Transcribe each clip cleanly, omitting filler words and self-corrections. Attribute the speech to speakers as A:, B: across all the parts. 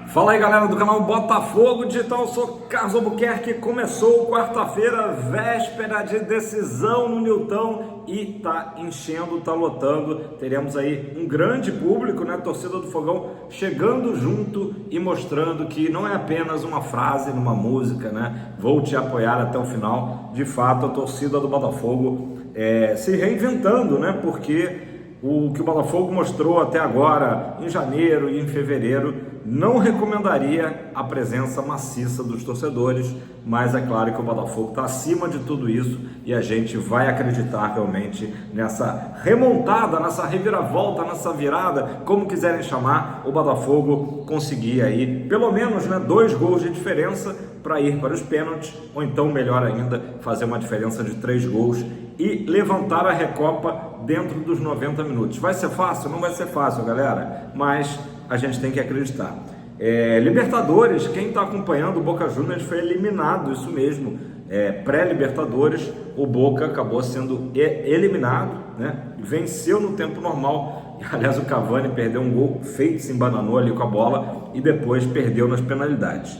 A: Fala aí, galera do canal Botafogo Digital, eu sou Carlos Albuquerque. Começou quarta-feira, véspera de decisão no Newton e tá enchendo, tá lotando. Teremos aí um grande público, né? Torcida do Fogão chegando junto e mostrando que não é apenas uma frase numa música, né? Vou te apoiar até o final. De fato, a torcida do Botafogo se reinventando, né? Porque o que o Botafogo mostrou até agora, em janeiro e em fevereiro, não recomendaria a presença maciça dos torcedores, mas é claro que o Botafogo está acima de tudo isso e a gente vai acreditar realmente nessa remontada, nessa reviravolta, nessa virada, como quiserem chamar, o Botafogo conseguir aí pelo menos 2 gols de diferença para ir para os pênaltis, ou então, melhor ainda, fazer uma diferença de 3 gols e levantar a Recopa dentro dos 90 minutos. Vai ser fácil? Não vai ser fácil, galera, mas a gente tem que acreditar. Libertadores, quem está acompanhando, o Boca Juniors foi eliminado, isso mesmo, pré-Libertadores, o Boca acabou sendo eliminado, né? Venceu no tempo normal, aliás o Cavani perdeu um gol feito, se embananou ali com a bola e depois perdeu nas penalidades.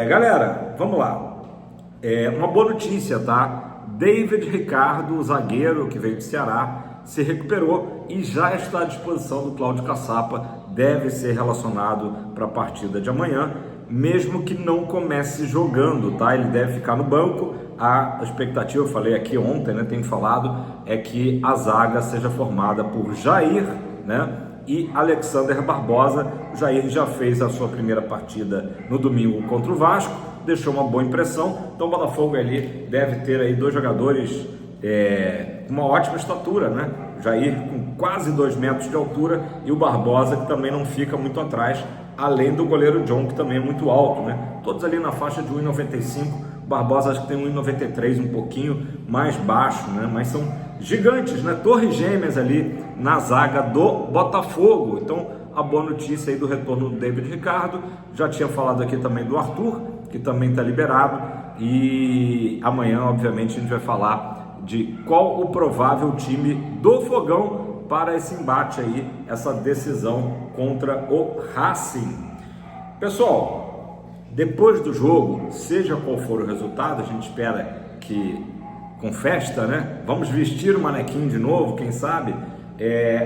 A: Galera, vamos lá, uma boa notícia, tá? David Ricardo, o zagueiro que veio do Ceará, se recuperou e já está à disposição do Cláudio Caçapa, deve ser relacionado para a partida de amanhã, mesmo que não comece jogando, tá? Ele deve ficar no banco. A expectativa, eu falei aqui ontem, né, tenho falado, é que a zaga seja formada por Jair, né, e Alexander Barbosa. O Jair já fez a sua primeira partida no domingo contra o Vasco, deixou uma boa impressão, então o Botafogo ali deve ter aí 2 jogadores com uma ótima estatura, né? Jair com quase 2 metros de altura e o Barbosa, que também não fica muito atrás, além do goleiro John, que também é muito alto, né? Todos ali na faixa de 1,95, Barbosa acho que tem 1,93, um pouquinho mais baixo, né? Mas são gigantes, né? Torres gêmeas ali na zaga do Botafogo. Então, a boa notícia aí do retorno do David Ricardo. Já tinha falado aqui também do Arthur, que também está liberado, e amanhã, obviamente, a gente vai falar de qual o provável time do Fogão para esse embate aí, essa decisão contra o Racing. Pessoal, depois do jogo, seja qual for o resultado, a gente espera que com festa, né? Vamos vestir o manequim de novo, quem sabe?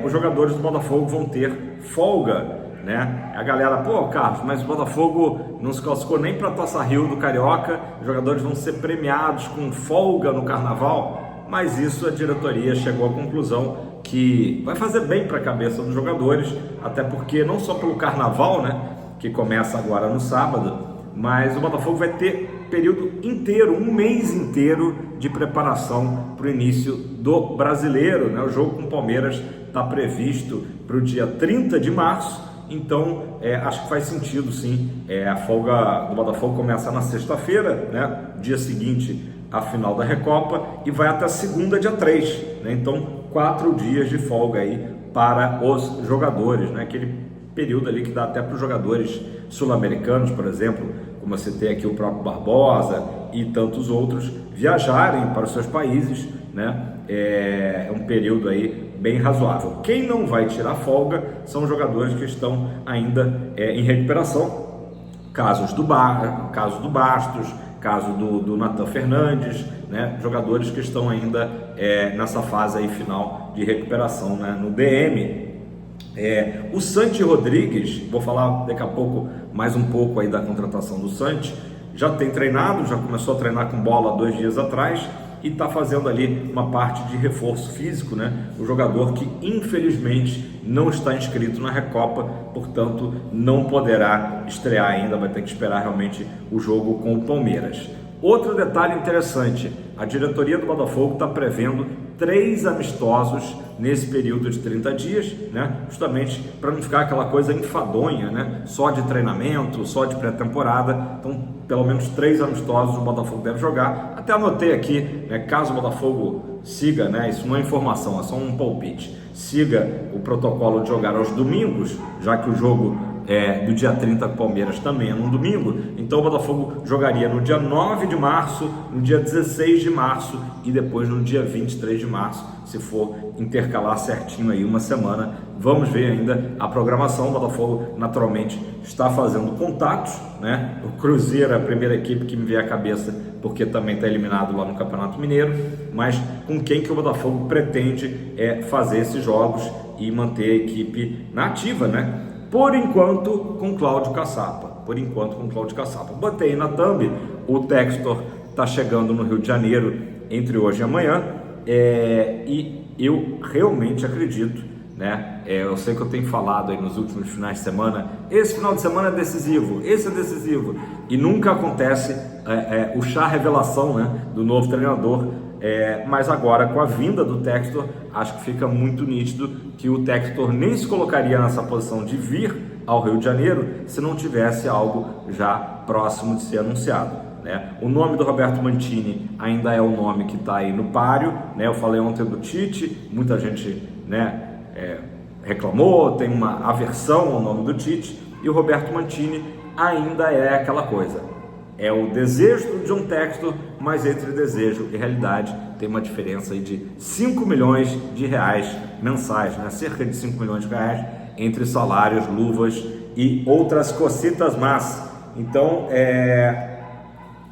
A: Os jogadores do Botafogo vão ter folga, né? A galera, pô, Carlos, mas o Botafogo não se classificou nem para a Taça Rio do Carioca, os jogadores vão ser premiados com folga no Carnaval, mas isso a diretoria chegou à conclusão que vai fazer bem para a cabeça dos jogadores, até porque não só pelo Carnaval, né, que começa agora no sábado, mas o Botafogo vai ter período inteiro, um mês inteiro de preparação para o início do Brasileiro, né? O jogo com o Palmeiras está previsto para o dia 30 de março, então acho que faz sentido sim. A folga do Botafogo começa na sexta-feira, né? Dia seguinte a final da Recopa e vai até segunda, dia 3, né? Então 4 dias de folga aí para os jogadores, né? Aquele período ali que dá até para os jogadores sul-americanos, por exemplo, como você tem aqui o próprio Barbosa e tantos outros, viajarem para os seus países, né? É um período aí bem razoável. Quem não vai tirar folga são jogadores que estão ainda em recuperação, caso do Bastos, caso do Nathan Fernandes, né? Jogadores que estão ainda nessa fase aí final de recuperação, né? No DM. O Santi Rodrigues, vou falar daqui a pouco mais um pouco aí da contratação do Santi, já tem treinado, já começou a treinar com bola 2 dias atrás e está fazendo ali uma parte de reforço físico, né? O jogador que infelizmente não está inscrito na Recopa, portanto não poderá estrear ainda, vai ter que esperar realmente o jogo com o Palmeiras. Outro detalhe interessante, a diretoria do Botafogo está prevendo 3 amistosos nesse período de 30 dias, né? Justamente para não ficar aquela coisa enfadonha, né? Só de treinamento, só de pré-temporada. Então, pelo menos 3 amistosos o Botafogo deve jogar. Até anotei aqui, né? Caso o Botafogo siga, né? Isso não é informação, é só um palpite. Siga o protocolo de jogar aos domingos, já que o jogo do dia 30 com o Palmeiras também é num domingo, então o Botafogo jogaria no dia 9 de março, no dia 16 de março e depois no dia 23 de março, se for intercalar certinho aí uma semana, vamos ver ainda a programação. O Botafogo naturalmente está fazendo contatos, né? O Cruzeiro é a primeira equipe que me veio à cabeça, porque também está eliminado lá no Campeonato Mineiro, mas com quem que o Botafogo pretende fazer esses jogos e manter a equipe na ativa, né? Por enquanto com Cláudio Caçapa, botei na thumb, o Textor está chegando no Rio de Janeiro entre hoje e amanhã, e eu realmente acredito, né? Eu sei que eu tenho falado aí nos últimos finais de semana, esse final de semana é decisivo, esse é decisivo, e nunca acontece o chá revelação, né, do novo treinador, mas agora com a vinda do Textor, acho que fica muito nítido que o Textor nem se colocaria nessa posição de vir ao Rio de Janeiro se não tivesse algo já próximo de ser anunciado, né? O nome do Roberto Mantini ainda é o nome que está aí no páreo, né? Eu falei ontem do Tite, muita gente, né, reclamou, tem uma aversão ao nome do Tite, e o Roberto Mantini ainda é aquela coisa, é o desejo do John Textor, mas entre desejo e realidade tem uma diferença aí de 5 milhões de reais mensais, né? Cerca de 5 milhões de reais entre salários, luvas e outras cositas más. Então,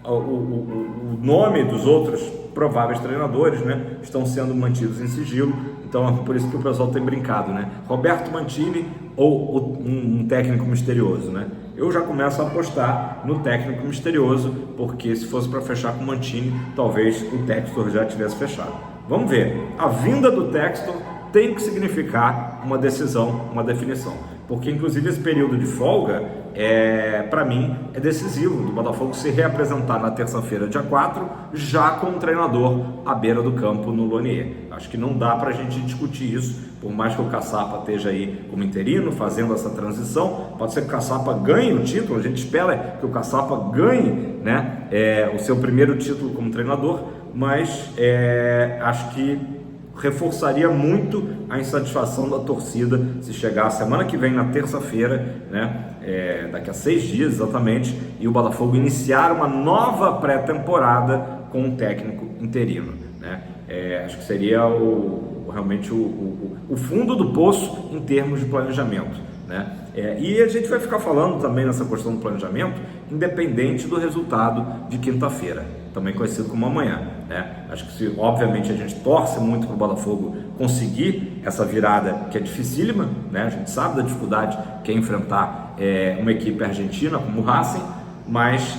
A: o nome dos outros prováveis treinadores, né, estão sendo mantidos em sigilo, então é por isso que o pessoal tem brincado, né? Roberto Mantini ou um técnico misterioso, né? Eu já começo a apostar no técnico misterioso, porque se fosse para fechar com o Mantini, talvez o Textor já tivesse fechado. Vamos ver, a vinda do Textor tem que significar uma decisão, uma definição, porque inclusive esse período de folga, para mim, é decisivo do Botafogo se reapresentar na terça-feira, dia 4, já com o treinador à beira do campo no Lonier. Acho que não dá para a gente discutir isso, por mais que o Caçapa esteja aí como interino, fazendo essa transição. Pode ser que o Caçapa ganhe o título, a gente espera que o Caçapa ganhe, né, o seu primeiro título como treinador, mas acho que reforçaria muito a insatisfação da torcida se chegar a semana que vem, na terça-feira, né, daqui a 6 dias exatamente, e o Botafogo iniciar uma nova pré-temporada com um técnico interino, né? Acho que seria realmente o fundo do poço em termos de planejamento, né? E a gente vai ficar falando também nessa questão do planejamento, independente do resultado de quinta-feira, também conhecido como amanhã, né? Acho que obviamente a gente torce muito para o Botafogo conseguir essa virada que é dificílima, né? A gente sabe da dificuldade que é enfrentar uma equipe argentina como o Racing, mas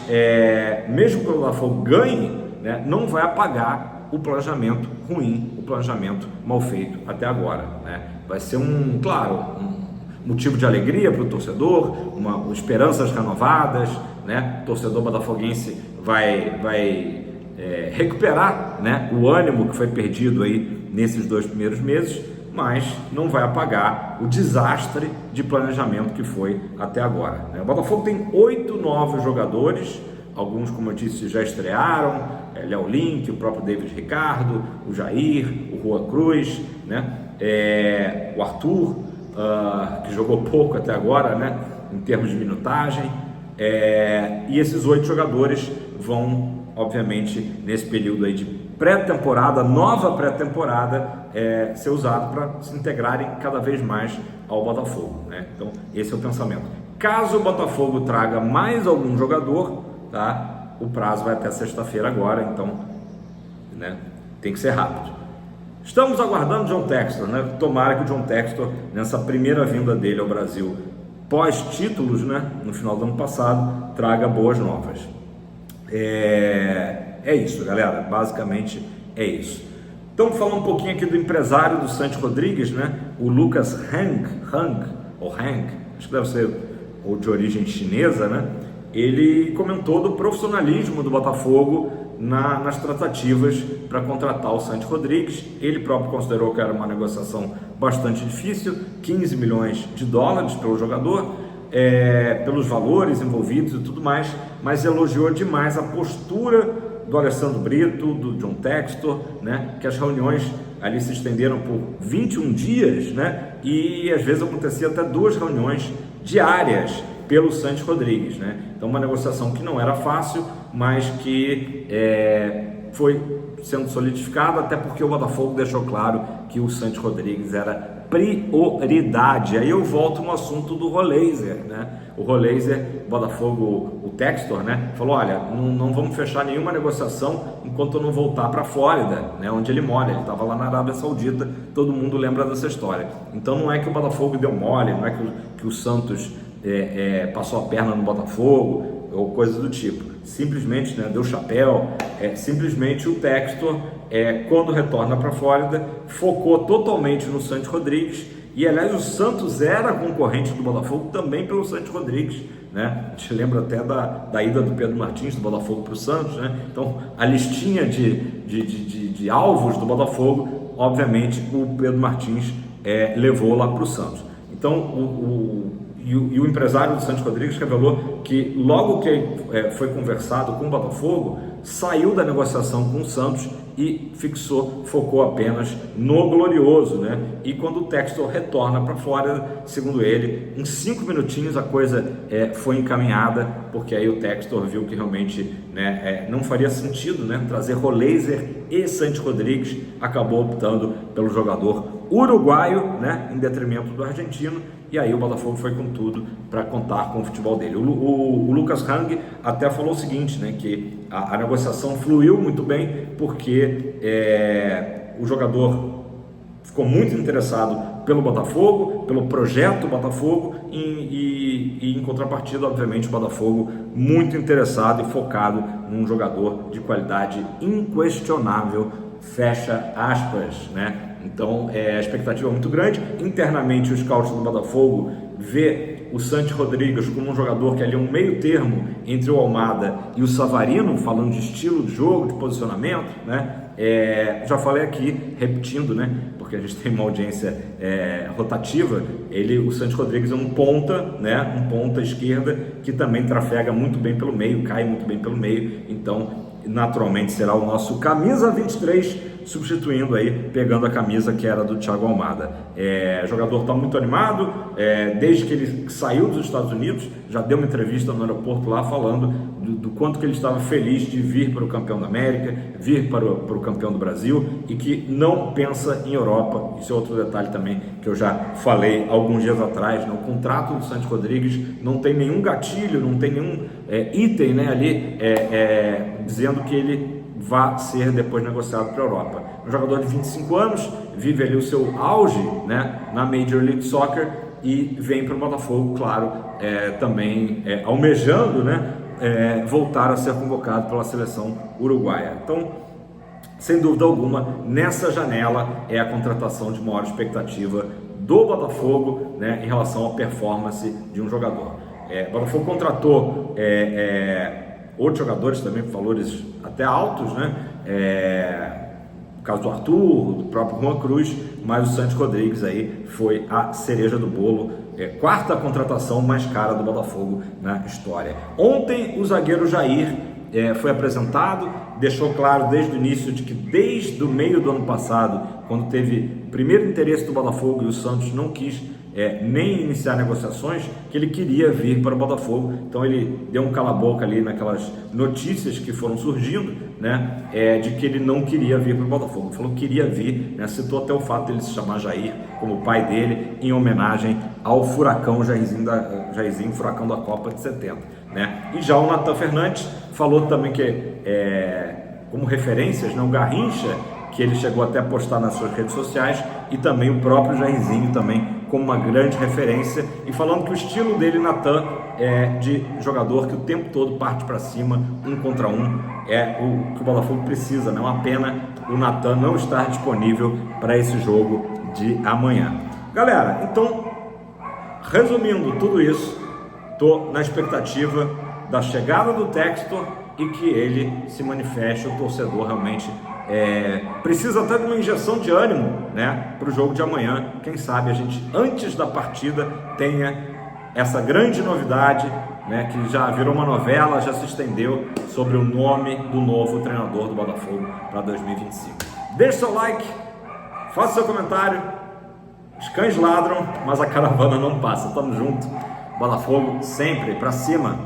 A: mesmo que o Botafogo ganhe, né, não vai apagar o planejamento ruim, o planejamento mal feito até agora, né? Vai ser um motivo de alegria para o torcedor, esperanças renovadas, né? O torcedor botafoguense vai recuperar, né, o ânimo que foi perdido aí nesses 2 primeiros meses, mas não vai apagar o desastre de planejamento que foi até agora, né? O Botafogo tem 8 novos jogadores, alguns, como eu disse, já estrearam, Léo Link, o próprio David Ricardo, o Jair, o Juan Cruz, né? O Arthur, que jogou pouco até agora, né, em termos de minutagem, e esses 8 jogadores vão, obviamente, nesse período aí de pré-temporada, nova pré-temporada, ser usado para se integrarem cada vez mais ao Botafogo, né? Então esse é o pensamento. Caso o Botafogo traga mais algum jogador, tá, o prazo vai até sexta-feira agora, então, né, tem que ser rápido. Estamos aguardando o John Textor, né? Tomara que o John Textor, nessa primeira vinda dele ao Brasil, pós-títulos, né, no final do ano passado, traga boas novas. É isso, galera, basicamente é isso. Então, falar um pouquinho aqui do empresário do Santi Rodrigues, né? O Lucas Hang, acho que deve ser ou de origem chinesa, né? Ele comentou do profissionalismo do Botafogo nas tratativas para contratar o Santi Rodrigues. Ele próprio considerou que era uma negociação bastante difícil, 15 milhões de dólares pelo jogador, pelos valores envolvidos e tudo mais, mas elogiou demais a postura do Alessandro Brito, do John Textor, né, que as reuniões ali se estenderam por 21 dias, né, e às vezes acontecia até 2 reuniões diárias pelo Santi Rodrigues, né? Então uma negociação que não era fácil, mas que foi sendo solidificada, até porque o Botafogo deixou claro que o Santi Rodrigues era prioridade. Aí eu volto no assunto do Roleiser, né? O Roleiser, Botafogo, o Textor, né? Falou, olha, não vamos fechar nenhuma negociação enquanto eu não voltar para a Flórida, né? Onde ele mora. Ele estava lá na Arábia Saudita, todo mundo lembra dessa história. Então não é que o Botafogo deu mole, não é que o Santos passou a perna no Botafogo ou coisa do tipo. Simplesmente, né, deu chapéu. Simplesmente o Textor, quando retorna para a Flórida, focou totalmente no Santos Rodrigues. E aliás, o Santos era concorrente do Botafogo também pelo Santos Rodrigues, né? A gente lembra até da ida do Pedro Martins do Botafogo para o Santos, né? Então a listinha de alvos do Botafogo, obviamente o Pedro Martins levou lá para o Santos. Então o empresário do Santos Rodrigues revelou que logo que foi conversado com o Botafogo, saiu da negociação com o Santos e focou apenas no Glorioso, né? E quando o Textor retorna para a Flórida, segundo ele, em 5 minutinhos a coisa foi encaminhada, porque aí o Textor viu que realmente, né, não faria sentido, né, trazer Roleiser e Santos Rodrigues, acabou optando pelo jogador uruguaio, né, em detrimento do argentino. E aí o Botafogo foi com tudo para contar com o futebol dele. O Lucas Hang até falou o seguinte, né, que a negociação fluiu muito bem, porque o jogador ficou muito interessado pelo Botafogo, pelo projeto Botafogo, e em contrapartida, obviamente, o Botafogo muito interessado e focado num jogador de qualidade inquestionável, fecha aspas, né? Então a expectativa é muito grande. Internamente, os scouts do Botafogo vê o Santos Rodrigues como um jogador que ali é um meio termo entre o Almada e o Savarino, falando de estilo de jogo, de posicionamento, né? Já falei aqui, repetindo, né? Porque a gente tem uma audiência rotativa. O Santos Rodrigues é um ponta, né? Um ponta esquerda que também trafega muito bem pelo meio, cai muito bem pelo meio. Então, naturalmente, será o nosso camisa 23, substituindo aí, pegando a camisa que era do Thiago Almada. O jogador está muito animado, desde que ele saiu dos Estados Unidos, já deu uma entrevista no aeroporto lá falando do quanto que ele estava feliz de vir para o campeão da América, vir para o campeão do Brasil, e que não pensa em Europa. Isso é outro detalhe também que eu já falei alguns dias atrás, né? O contrato do Santos Rodrigues não tem nenhum gatilho, não tem nenhum item, né, ali dizendo que ele vá ser depois negociado para a Europa. Um jogador de 25 anos, vive ali o seu auge, né, na Major League Soccer, e vem para o Botafogo, claro, também almejando, né, voltar a ser convocado pela seleção uruguaia. Então, sem dúvida alguma, nessa janela é a contratação de maior expectativa do Botafogo, né, em relação à performance de um jogador. O Botafogo contratou outros jogadores também com valores até altos, né? O caso do Arthur, do próprio Juan Cruz, mas o Santos Rodrigues aí foi a cereja do bolo, quarta contratação mais cara do Botafogo na história. Ontem o zagueiro Jair foi apresentado, deixou claro desde o início de que desde o meio do ano passado, quando teve primeiro interesse do Botafogo e o Santos não quis nem iniciar negociações, que ele queria vir para o Botafogo. Então ele deu um cala-boca ali naquelas notícias que foram surgindo, né, de que ele não queria vir para o Botafogo. Ele falou que queria vir, né, citou até o fato de ele se chamar Jair, como o pai dele, em homenagem ao furacão Jairzinho, furacão da Copa de 70, né? E já o Nathan Fernandes falou também que, como referências, né, o Garrincha, que ele chegou até a postar nas suas redes sociais, e também o próprio Jairzinho também como uma grande referência, e falando que o estilo dele, Nathan, é de jogador que o tempo todo parte para cima, um contra um, é o que o Botafogo precisa, não é uma pena o Nathan não estar disponível para esse jogo de amanhã. Galera, então, resumindo tudo isso, estou na expectativa da chegada do Textor e que ele se manifeste, o torcedor realmente precisa até de uma injeção de ânimo, né, para o jogo de amanhã. Quem sabe a gente, antes da partida, tenha essa grande novidade, né, que já virou uma novela, já se estendeu, sobre o nome do novo treinador do Botafogo para 2025. Deixe seu like, faça seu comentário. Os cães ladram, mas a caravana não passa. Tamo junto. Botafogo sempre para cima.